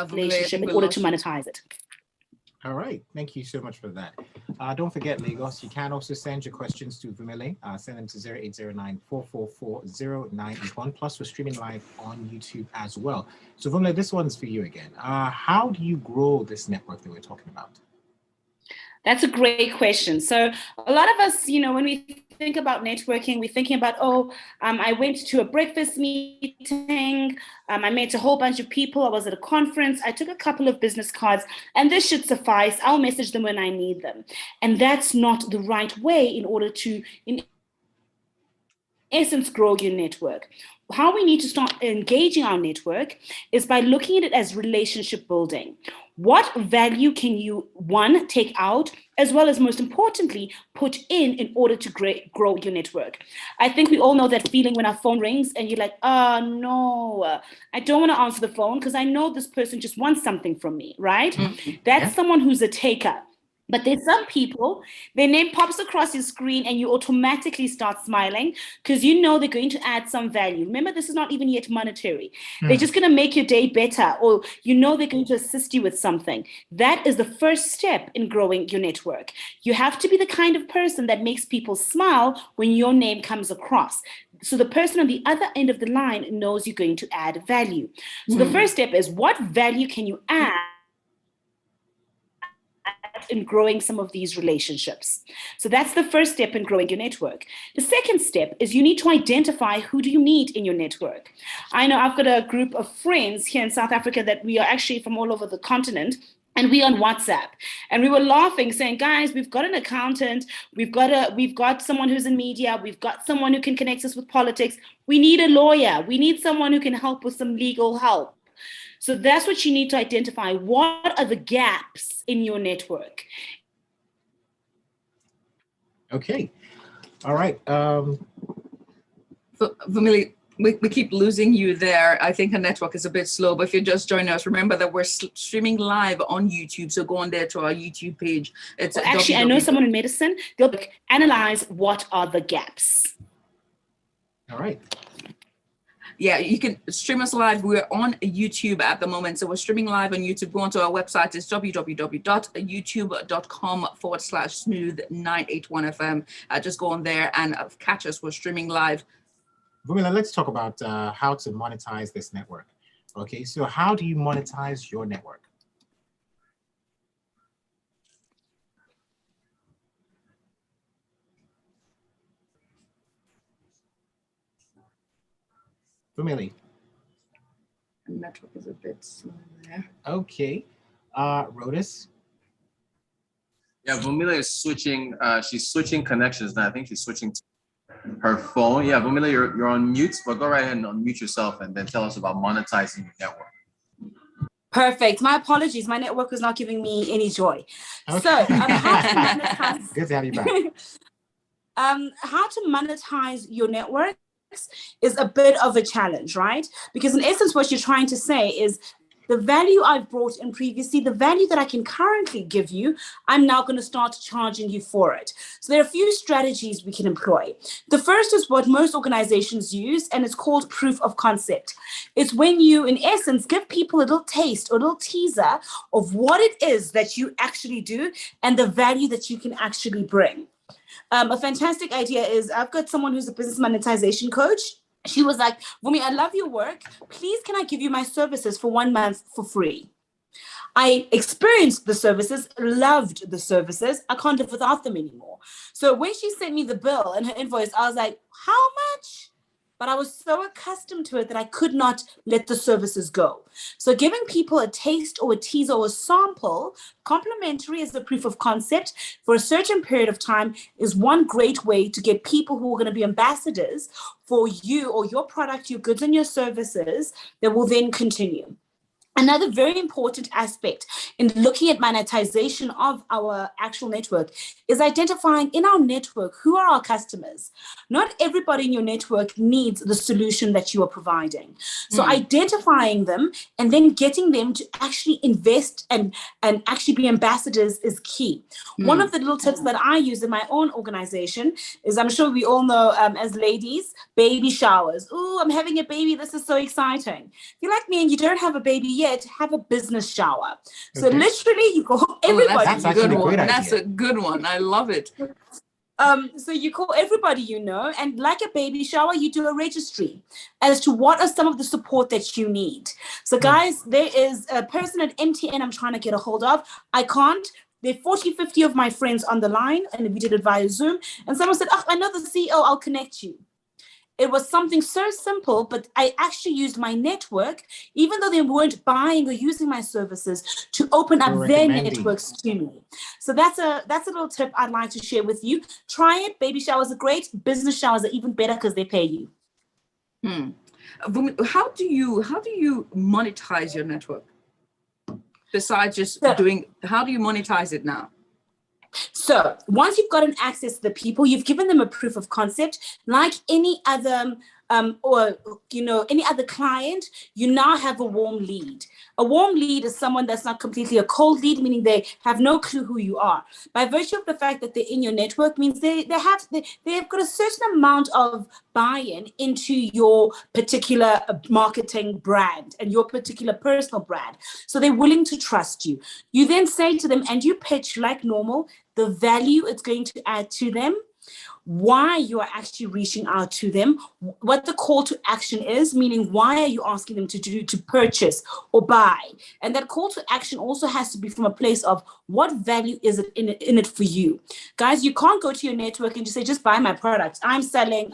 relationship in order to monetize it. All right. Thank you so much for that. Don't forget, Lagos, you can also send your questions to Vumile. Send them to 0809-444-0981. Plus, we're streaming live on YouTube as well. So, Vumile, this one's for you again. How do you grow this network that we're talking about? That's a great question. So a lot of us, when we think about networking, we're thinking about, I went to a breakfast meeting, I met a whole bunch of people, I was at a conference, I took a couple of business cards, and this should suffice. I'll message them when I need them. And that's not the right way in order to, in essence, grow your network. How we need to start engaging our network is by looking at it as relationship building. What value can you, one, take out, as well as, most importantly, put in order to grow your network? I think we all know that feeling when our phone rings and you're like, no, I don't want to answer the phone because I know this person just wants something from me, right? Mm-hmm. That's someone who's a taker. But there's some people, their name pops across your screen and you automatically start smiling because you know they're going to add some value. Remember, this is not even yet monetary. They're just going to make your day better, or they're going to assist you with something. That is the first step in growing your network. You have to be the kind of person that makes people smile when your name comes across. So the person on the other end of the line knows you're going to add value. So the first step is, what value can you add in growing some of these relationships? So that's the first step in growing your network. The second step is you need to identify who do you need in your network. I know I've got a group of friends here in South Africa that we are actually from all over the continent. And we on WhatsApp, and we were laughing, saying, guys, we've got an accountant, we've got someone who's in media, we've got someone who can connect us with politics. We need a lawyer. We need someone who can help with some legal help. So that's what you need to identify. What are the gaps in your network? Okay. All right. Vumile, we keep losing you there. I think her network is a bit slow, but if you're just joining us, remember that we're streaming live on YouTube. So go on there to our YouTube page. It's actually, I know someone in medicine. They'll analyze what are the gaps. All right. Yeah, you can stream us live. We're on YouTube at the moment. So we're streaming live on YouTube. Go onto our website. It's www.youtube.com/smooth981fm. Just go on there and catch us. We're streaming live. Vumile, let's talk about how to monetize this network. Okay, so how do you monetize your network? Vumile. The network is a bit slow there. Okay. Rotus. Yeah, Vumile is switching. She's switching connections now. I think she's switching to her phone. Yeah, Vumile, you're on mute, but go right ahead and unmute yourself and then tell us about monetizing your network. Perfect. My apologies. My network was not giving me any joy. Okay. So, how to monetize? Good to have you back. How to monetize your network is a bit of a challenge, right? Because in essence, what you're trying to say is the value I've brought in previously, the value that I can currently give you, I'm now going to start charging you for it. So there are a few strategies we can employ. The first is what most organizations use, and it's called proof of concept. It's when you, in essence, give people a little taste or a little teaser of what it is that you actually do and the value that you can actually bring. A fantastic idea is I've got someone who's a business monetization coach. She was like, Vumi, I love your work. Please, can I give you my services for 1 month for free? I experienced the services, loved the services. I can't live without them anymore. So when she sent me the bill and her invoice, I was like, how much? But I was so accustomed to it that I could not let the services go. So giving people a taste or a teaser or a sample, complimentary as a proof of concept for a certain period of time, is one great way to get people who are going to be ambassadors for you or your product, your goods and your services that will then continue. Another very important aspect in looking at monetization of our actual network is identifying in our network who are our customers. Not everybody in your network needs the solution that you are providing. So identifying them and then getting them to actually invest and actually be ambassadors is key. One of the little tips that I use in my own organization is, I'm sure we all know as ladies, baby showers. Ooh, I'm having a baby. This is so exciting. If you're like me and you don't have a baby yet, yet, have a business shower. So Okay. literally, you call everybody. That's actually a great idea. That's a good one. I love it. So you call everybody you know, and like a baby shower, you do a registry as to what are some of the support that you need. So guys, there is a person at MTN I'm trying to get a hold of. I can't. There are 40, 50 of my friends on the line, and we did it via Zoom. And someone said, oh, I know the CEO, I'll connect you. It was something so simple, but I actually used my network, even though they weren't buying or using my services, to open up their networks to me. So that's a little tip I'd like to share with you. Try it. Baby showers are great. Business showers are even better because they pay you. How do you monetize your network? Besides just how do you monetize it now? So once you've gotten access to the people, you've given them a proof of concept, like any other any other client, you now have a warm lead. A warm lead is someone that's not completely a cold lead, meaning they have no clue who you are. By virtue of the fact that they're in your network means they've got a certain amount of buy-in into your particular marketing brand and your particular personal brand. So they're willing to trust you. You then say to them, and you pitch like normal, the value it's going to add to them, why you are actually reaching out to them, what the call to action is, meaning why are you asking them to purchase or buy. And that call to action also has to be from a place of what value is it in it for you. Guys, you can't go to your network and just say, just buy my product. I'm selling,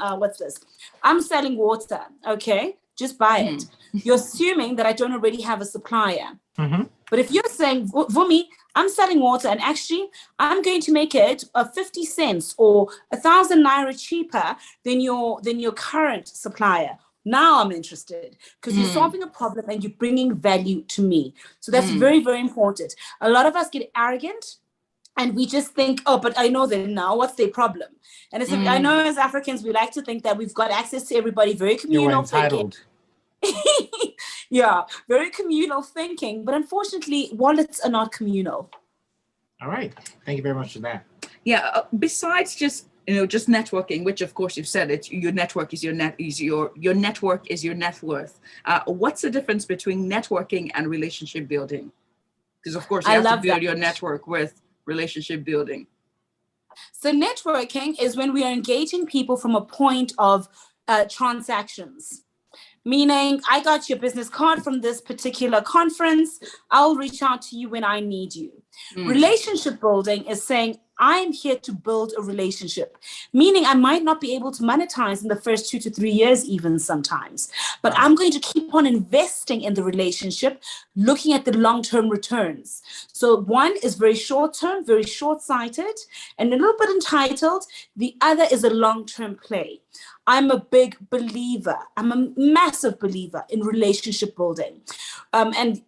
I'm selling water, okay? Just buy it. You're assuming that I don't already have a supplier. But if you're saying, Vumi, I'm selling water and actually I'm going to make it 50 cents or 1,000 naira cheaper than your current supplier. Now I'm interested because you're solving a problem and you're bringing value to me. So that's very, very important. A lot of us get arrogant and we just think, oh, but I know them now. What's their problem? And it's I know as Africans, we like to think that we've got access to everybody, very communal. You're entitled. Yeah, very communal thinking, but unfortunately, wallets are not communal. All right, thank you very much for that. Yeah, besides just networking, which of course you've said it, your network is your network is your net worth. What's the difference between networking and relationship building? Because of course you have to build your network with relationship building. So networking is when we are engaging people from a point of transactions. Meaning, I got your business card from this particular conference. I'll reach out to you when I need you. Relationship building is saying, I'm here to build a relationship. Meaning, I might not be able to monetize in the first 2 to 3 years, even sometimes. But I'm going to keep on investing in the relationship, looking at the long-term returns. So one is very short-term, very short-sighted, and a little bit entitled. The other is a long-term play. I'm a big believer. I'm a massive believer in relationship building. And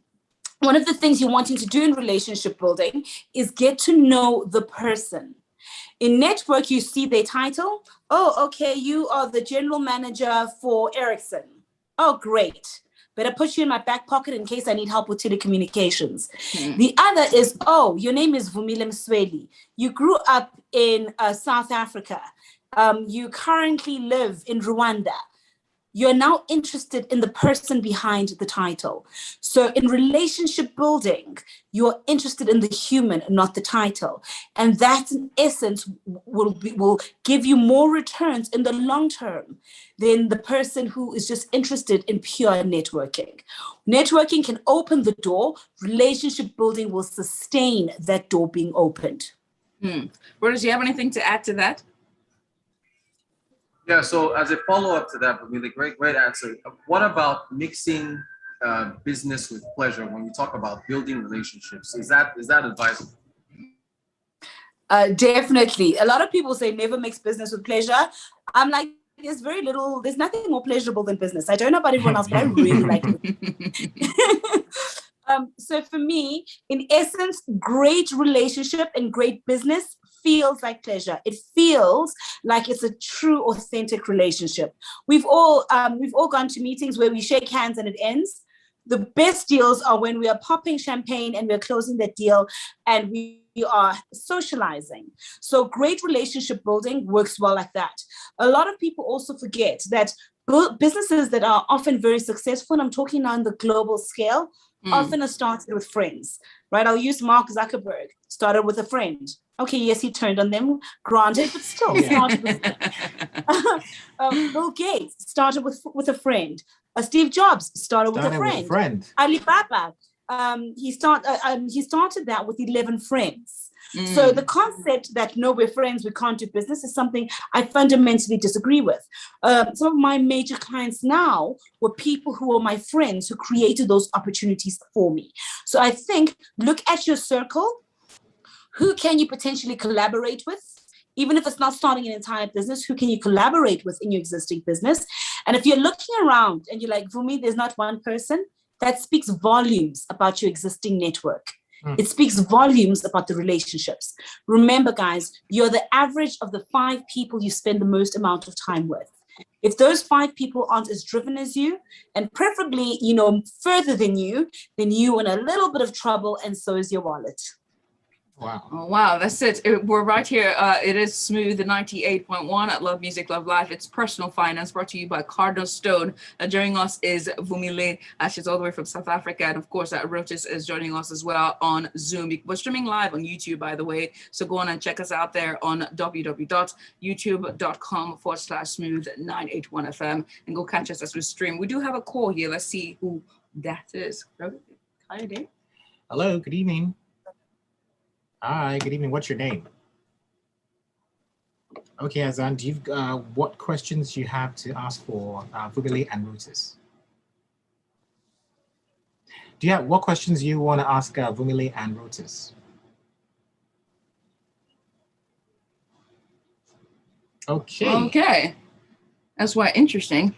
one of the things you're wanting to do in relationship building is get to know the person. In network, you see their title. Oh, okay, you are the general manager for Ericsson. Oh, great. Better put you in my back pocket in case I need help with telecommunications. The other is, oh, your name is Vumile Msweli. You grew up in South Africa. You currently live in Rwanda. You're now interested in the person behind the title. So in relationship building, you're interested in the human, not the title. And that, in essence, will give you more returns in the long term than the person who is just interested in pure networking. Networking can open the door. Relationship building will sustain that door being opened. Rotus, do you have anything to add to that? Yeah, so as a follow-up to that, really great answer. What about mixing business with pleasure when you talk about building relationships? Is that advisable? Definitely. A lot of people say never mix business with pleasure. I'm like, there's nothing more pleasurable than business. I don't know about everyone else, but I really like it. So for me, in essence, great relationship and great business feels like pleasure. It feels like it's a true, authentic relationship. We've all gone to meetings where we shake hands and it ends. The best deals are when we are popping champagne and we're closing that deal and we are socializing. So great relationship building works well like that. A lot of people also forget that businesses that are often very successful, and I'm talking now on the global scale, often are started with friends, right? I'll use Mark Zuckerberg, started with a friend. Okay, yes, he turned on them, granted, but still started with Bill Gates started with a friend. Steve Jobs started with a friend. Alibaba, he started that with 11 friends. So the concept that no, we're friends, we can't do business is something I fundamentally disagree with. Some of my major clients now were people who were my friends who created those opportunities for me. So I think, look at your circle. Who can you potentially collaborate with? Even if it's not starting an entire business, who can you collaborate with in your existing business? And if you're looking around and you're like, for me, there's not one person, that speaks volumes about your existing network. It speaks volumes about the relationships. Remember, guys, you're the average of the 5 people you spend the most amount of time with. If those 5 people aren't as driven as you, and preferably, further than you, then you're in a little bit of trouble, and so is your wallet. Wow. Oh, wow, that's it. We're right here. It is Smooth 98.1 at Love Music, Love Life. It's Personal Finance, brought to you by Cardinal Stone. Joining us is Vumile. She's all the way from South Africa. And of course, Rotus is joining us as well on Zoom. We're streaming live on YouTube, by the way. So go on and check us out there on www.youtube.com/smooth981FM and go catch us as we stream. We do have a call here. Let's see who that is. Kayode. Hello, good evening. Hi, good evening. What's your name? Okay, Azan, do you what questions you have to ask for Vumile and Rotus? What questions you want to ask Vumile and Rotus? Okay. That's quite interesting.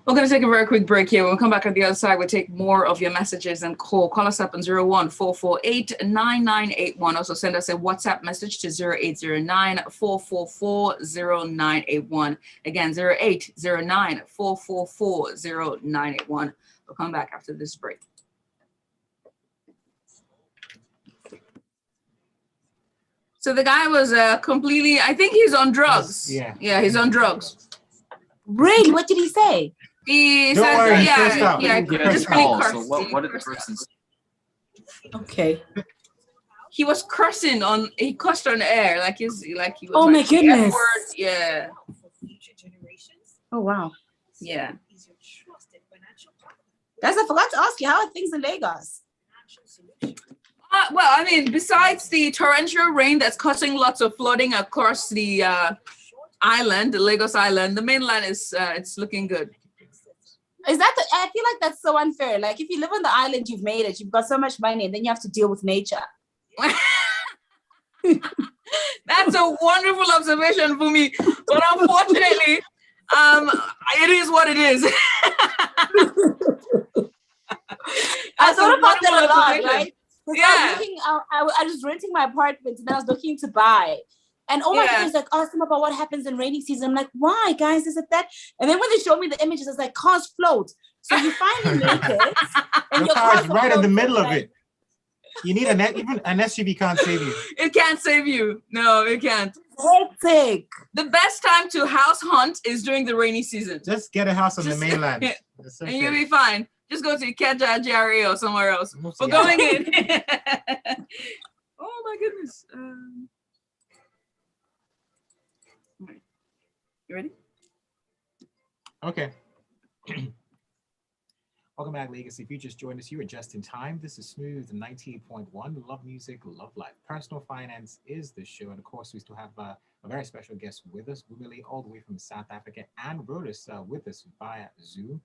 We're going to take a very quick break here. When we come back on the other side, we'll take more of your messages and call. Call us up on 01448-9981. Also send us a WhatsApp message to 0809-444-0981. Again, 0809-444-0981. We'll come back after this break. So the guy was completely, I think he's on drugs. Yeah, he's on drugs. Really? What did he say? He Don't says, worry, just really cursed. So what did the person say? Okay. He was cursing he cursed on air, like he was. Oh my goodness. Yeah. Oh wow. Yeah. Guys, I forgot to ask you, how are things in Lagos? Well, I mean, besides the torrential rain that's causing lots of flooding across the island, the Lagos Island, the mainland is it's looking good. I feel like that's so unfair. Like, if you live on the island, you've made it. You've got so much money, and then you have to deal with nature. That's a wonderful observation for me. But unfortunately, it is what it is. I thought about that a lot, right? Yeah. I was renting my apartment, and I was looking to buy. And all my friends like ask them about what happens in rainy season. I'm like, why, guys? Is it that? And then when they show me the images, it's like cars float. So you finally make it, and your car's right in the middle of it. You need even an SUV can't save you. It can't save you. No, it can't. Hectic. The best time to house hunt is during the rainy season. Just get a house on the mainland. And you'll be fine. Just go to Ikeja, GRA, or somewhere else. We're going in. Oh my goodness. You ready? Okay. Welcome back, Legacy. If you just joined us, you are just in time. This is Smooth 98.1. Love music, love life. Personal finance is the show. And of course, we still have a very special guest with us, Vumile, all the way from South Africa, and Rotus with us via Zoom.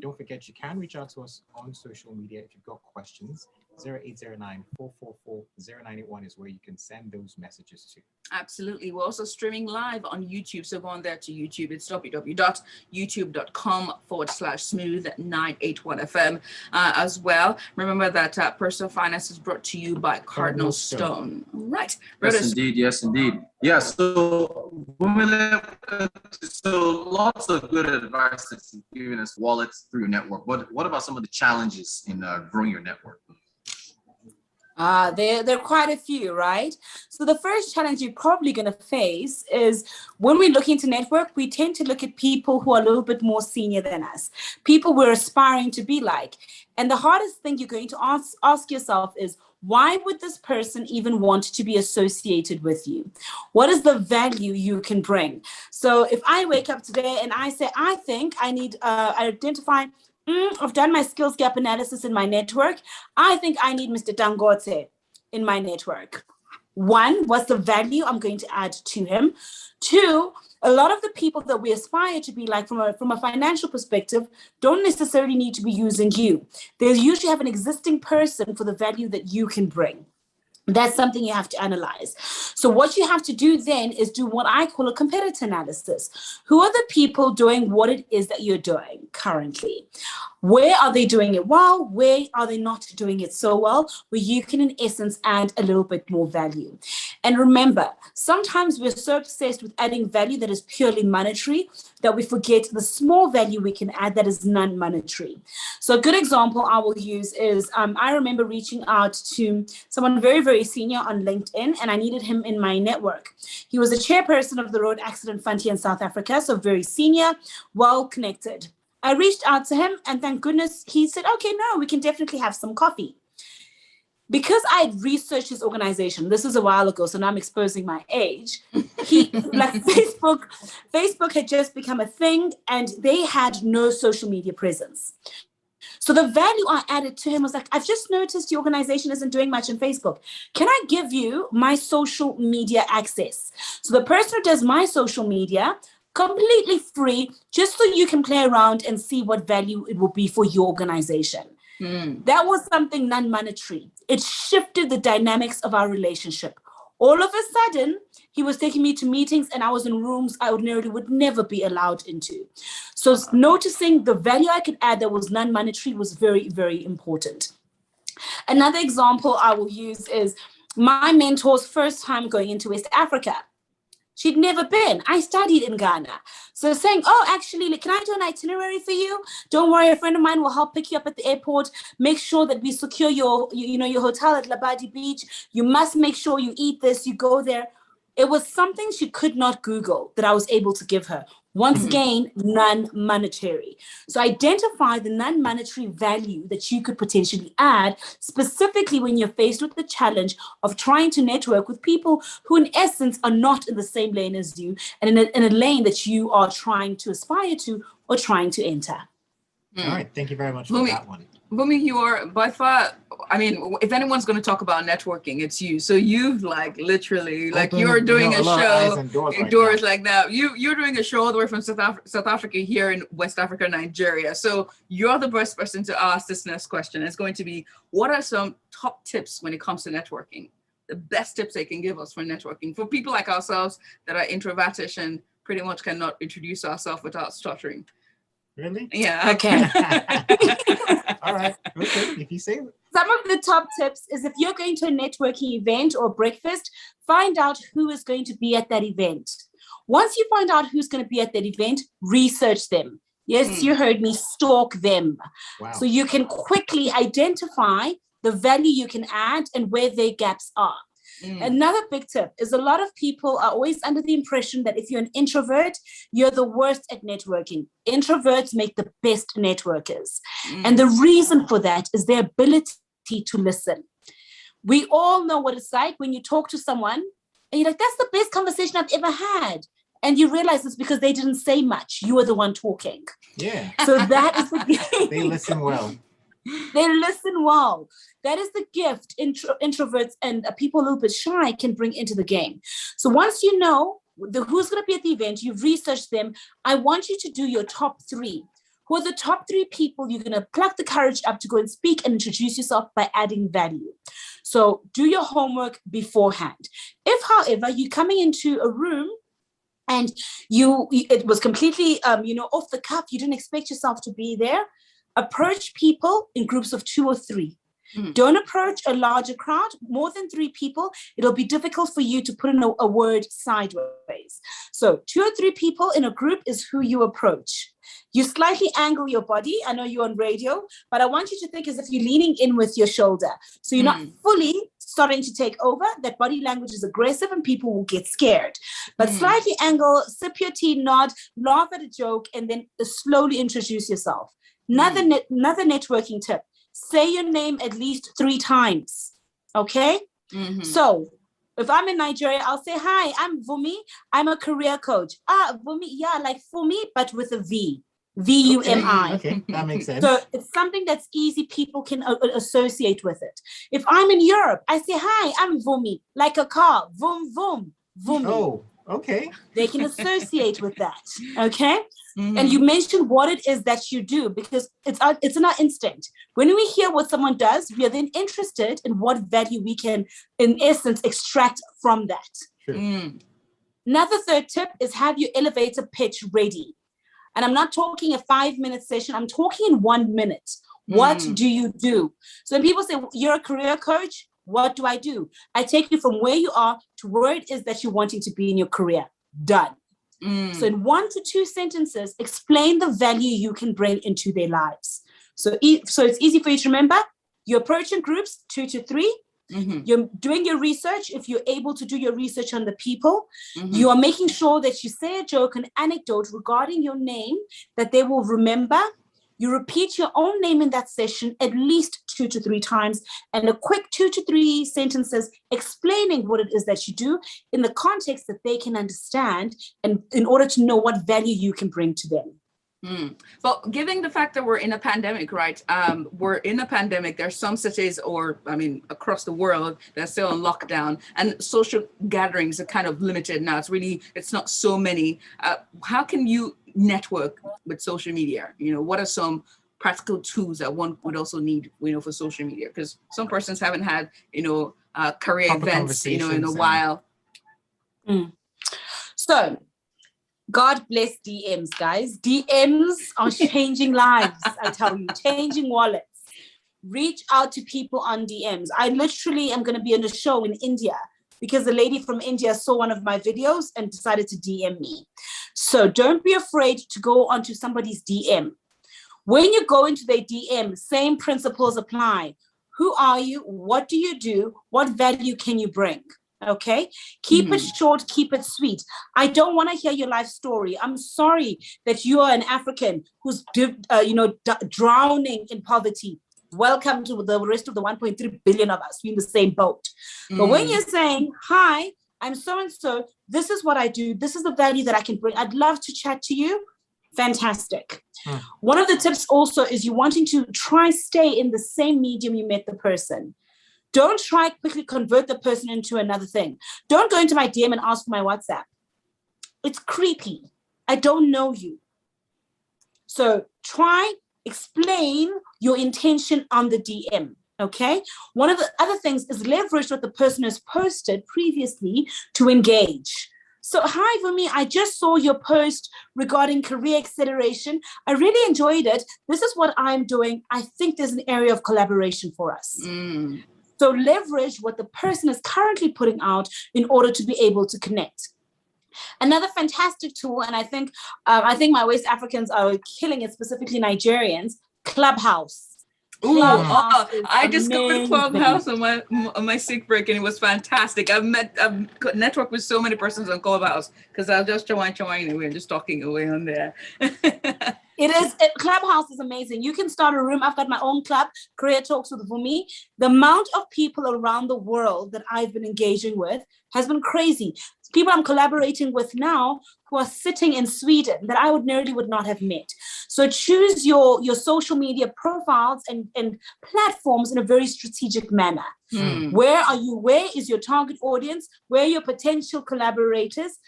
Don't forget, you can reach out to us on social media if you've got questions. 0809-444-0981 is where you can send those messages to. Absolutely. We're also streaming live on YouTube. So go on there to YouTube. It's www.youtube.com/smooth981FM as well. Remember that Personal Finance is brought to you by Cardinal Stone. Right. Yes, indeed. Yeah, so lots of good advice that you've given us, wallets through your network. What about some of the challenges in growing your network? There are quite a few, right? So the first challenge you're probably going to face is when we're looking to network, we tend to look at people who are a little bit more senior than us, people we're aspiring to be like. And the hardest thing you're going to ask yourself is, why would this person even want to be associated with you? What is the value you can bring? So if I wake up today and I say, I think I need, I identify, I've done my skills gap analysis in my network. I think I need Mr. Dangote in my network. One, what's the value I'm going to add to him? Two, a lot of the people that we aspire to be like from a financial perspective don't necessarily need to be using you. They usually have an existing person for the value that you can bring. That's something you have to analyze. So what you have to do then is do what I call a competitor analysis. Who are the people doing what it is that you're doing currently? Where are they doing it well? Where are they not doing it so well? Where you can, in essence, add a little bit more value. And remember, sometimes we're so obsessed with adding value that is purely monetary that we forget the small value we can add that is non-monetary. So a good example I will use is I remember reaching out to someone very, very senior on LinkedIn, and I needed him in my network. He was the chairperson of the Road Accident Fund here in South Africa, so very senior, well connected. I reached out to him, and thank goodness he said, okay, no, we can definitely have some coffee. Because I had researched his organization, this is a while ago, so now I'm exposing my age. Facebook had just become a thing, and they had no social media presence. So the value I added to him was like, I've just noticed your organization isn't doing much on Facebook. Can I give you my social media access? So the person who does my social media, completely free, just so you can play around and see what value it will be for your organization. That was something non-monetary. It shifted the dynamics of our relationship. All of a sudden, he was taking me to meetings and I was in rooms I ordinarily would never be allowed into. So noticing the value I could add that was non-monetary was very, very important. Another example I will use is my mentor's first time going into West Africa. She'd never been. I studied in Ghana. So saying, oh, actually, can I do an itinerary for you? Don't worry, a friend of mine will help pick you up at the airport. Make sure that we secure your hotel at Labadi Beach. You must make sure you eat this, you go there. It was something she could not Google that I was able to give her. Once again, non-monetary. So identify the non-monetary value that you could potentially add, specifically when you're faced with the challenge of trying to network with people who in essence are not in the same lane as you and in a lane that you are trying to aspire to or trying to enter. All right, thank you very much for that one. Vumi, you are by far, I mean, if anyone's going to talk about networking, it's you. So you've like literally, like you're doing a show, doors like that. You're doing a show all the way from South Africa here in West Africa, Nigeria. So you're the best person to ask this next question. It's going to be, what are some top tips when it comes to networking? The best tips they can give us for networking for people like ourselves that are introvertish and pretty much cannot introduce ourselves without stuttering. Really? Yeah. Okay. All right. Okay. If you say some of the top tips is if you're going to a networking event or breakfast, find out who is going to be at that event. Once you find out who's going to be at that event, research them. Yes, you heard me, stalk them. Wow. So you can quickly identify the value you can add and where their gaps are. Another big tip is a lot of people are always under the impression that if you're an introvert, you're the worst at networking. Introverts make the best networkers. And the reason for that is their ability to listen. We all know what it's like when you talk to someone and you're like, that's the best conversation I've ever had. And you realize it's because they didn't say much. You were the one talking. Yeah. So that is the They listen well. They listen well. That is the gift introverts and people a little bit shy can bring into the game. So once you know who's going to be at the event, you've researched them, I want you to do your top 3. Who are the top 3 people you're going to pluck the courage up to go and speak and introduce yourself by adding value? So do your homework beforehand. If, however, you're coming into a room and it was completely, off the cuff, you didn't expect yourself to be there, approach people in groups of 2 or 3. Don't approach a larger crowd, more than 3 people. It'll be difficult for you to put in a word sideways. So 2 or 3 people in a group is who you approach. You slightly angle your body. I know you're on radio, but I want you to think as if you're leaning in with your shoulder. So you're not fully starting to take over. That body language is aggressive and people will get scared. But slightly angle, sip your tea, nod, laugh at a joke, and then slowly introduce yourself. Another networking tip. Say your name at least 3 times. Okay? So if I'm in Nigeria, I'll say, hi, I'm Vumi. I'm a career coach. Vumi, yeah, like Fumi, but with a V. V-U-M-I. Okay, that makes sense. So it's something that's easy. People can associate with it. If I'm in Europe, I say, hi, I'm Vumi, like a car. Vum, vum, Vumi. Oh, okay. They can associate with that. Okay? And you mentioned what it is that you do, because it's in our instinct. When we hear what someone does, we are then interested in what value we can, in essence, extract from that. Sure. Another third tip is have your elevator pitch ready. And I'm not talking a 5-minute session. I'm talking in 1 minute. What do you do? So when people say, you're a career coach, what do? I take you from where you are to where it is that you're wanting to be in your career. Done. So in 1 to 2 sentences, explain the value you can bring into their lives. So it's easy for you to remember. You're approaching groups 2 to 3. You're doing your research. If you're able to do your research on the people, you are making sure that you say a joke, an anecdote regarding your name that they will remember. You repeat your own name in that session at least 2 to 3 times, and a quick 2 to 3 sentences explaining what it is that you do in the context that they can understand, and in order to know what value you can bring to them. But given the fact that we're in a pandemic, right? There's some cities, across the world, they're still on lockdown, and social gatherings are kind of limited now. It's not so many. How can you network with social media? What are some practical tools that one would also need, for social media? Because some persons haven't had, career Proper events, in a while. So, God bless DMs, guys. DMs are changing lives, I tell you, changing wallets. Reach out to people on DMs. I literally am going to be on a show in India because the lady from India saw one of my videos and decided to DM me. So don't be afraid to go onto somebody's DM. When you go into their DM, same principles apply. Who are you? What do you do? What value can you bring? Okay, keep it short, keep it sweet. I don't want to hear your life story. I'm sorry that you are an African who's, drowning in poverty. Welcome to the rest of the 1.3 billion of us. We're in the same boat. But when you're saying, hi, I'm so-and-so, this is what I do. This is the value that I can bring. I'd love to chat to you. Fantastic. One of the tips also is you wanting to try stay in the same medium you met the person. Don't try quickly convert the person into another thing. Don't go into my DM and ask for my WhatsApp. It's creepy. I don't know you. So explain your intention on the DM, okay? One of the other things is leverage what the person has posted previously to engage. So, hi, Vumi, I just saw your post regarding career acceleration. I really enjoyed it. This is what I'm doing. I think there's an area of collaboration for us. So leverage what the person is currently putting out in order to be able to connect. Another fantastic tool, and I think my West Africans are killing it, specifically Nigerians, Clubhouse. I discovered Clubhouse on my sick break, and it was fantastic. I've networked with so many persons on Clubhouse because I'll just join away and just talking away on there. Clubhouse is amazing. You can start a room. I've got my own club, Career Talks with Vumi. The amount of people around the world that I've been engaging with has been crazy. People I'm collaborating with now who are sitting in Sweden that I would not have met. So choose your social media profiles and platforms in a very strategic manner. Where are you? Where is your target audience? Where are your potential collaborators?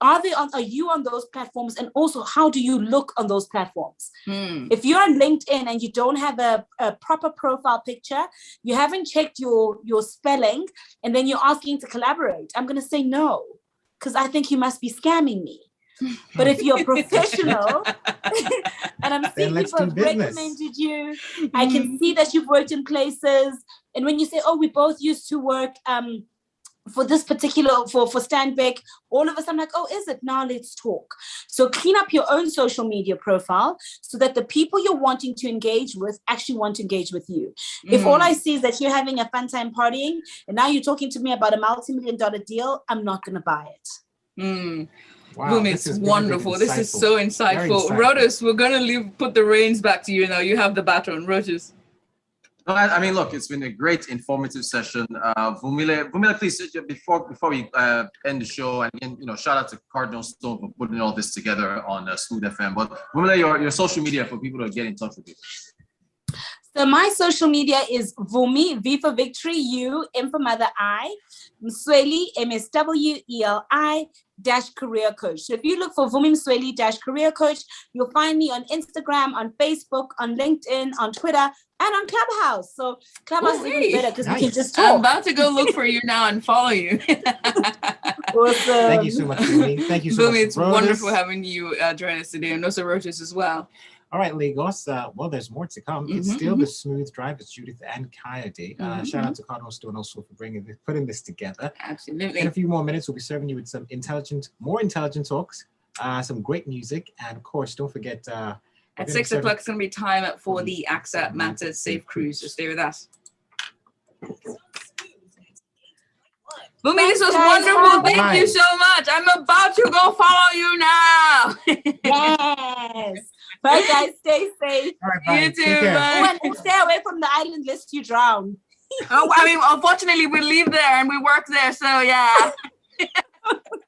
Are you on those platforms? And also, how do you look on those platforms? If you're on LinkedIn and you don't have a proper profile picture, you haven't checked your spelling, and then you're asking to collaborate, I'm going to say no, because I think you must be scamming me. But if you're professional and I'm seeing people have recommended you, I can see that you've worked in places. And when you say, oh, we both used to work for this particular, for Stanbic, all of us, I'm like, oh, is it? Now let's talk. So clean up your own social media profile so that the people you're wanting to engage with actually want to engage with you. If all I see is that you're having a fun time partying and now you're talking to me about a multi-million-dollar deal, I'm not going to buy it. Wow, Boom, it's wonderful. This is so insightful. Rotus, we're going to put the reins back to you now. You have the baton, Rotus. No, I mean, look, it's been a great informative session. Vumile, please, before we end the show, and shout out to Cardinal Stone for putting all this together on Smooth FM. But Vumile, your social media for people to get in touch with you. So my social media is Vumi, V for Victory, U, M for Mother, I, Msweli, MSWELI, Career Coach. So if you look for Vumile Msweli Career Coach, you'll find me on Instagram, on Facebook, on LinkedIn, on Twitter, and on Clubhouse. So Clubhouse is even better because we can just talk. I'm about to go look for you now and follow you. Awesome. Thank you so much, Vumi. Thank you so much, It's Rotus. wonderful having you join us today, and also Rotus as well. All right, Lagos. Well, there's more to come. It's still the Smooth Drive. It's Judith and Kayode. Shout out to Cardinal Stone also for putting this together. Absolutely. In a few more minutes, we'll be serving you with some more intelligent talks, some great music, and of course, don't forget. At 6 o'clock, it's going to be time for the AXA Matters Safe Cruise. So stay with us. Vumi, this was wonderful. Thank you so much. I'm about to go follow you now. Yes. Bye, guys. Stay safe. All right, bye. You too. Bye. And stay away from the island lest you drown. I mean, unfortunately, we live there and we work there. So, yeah.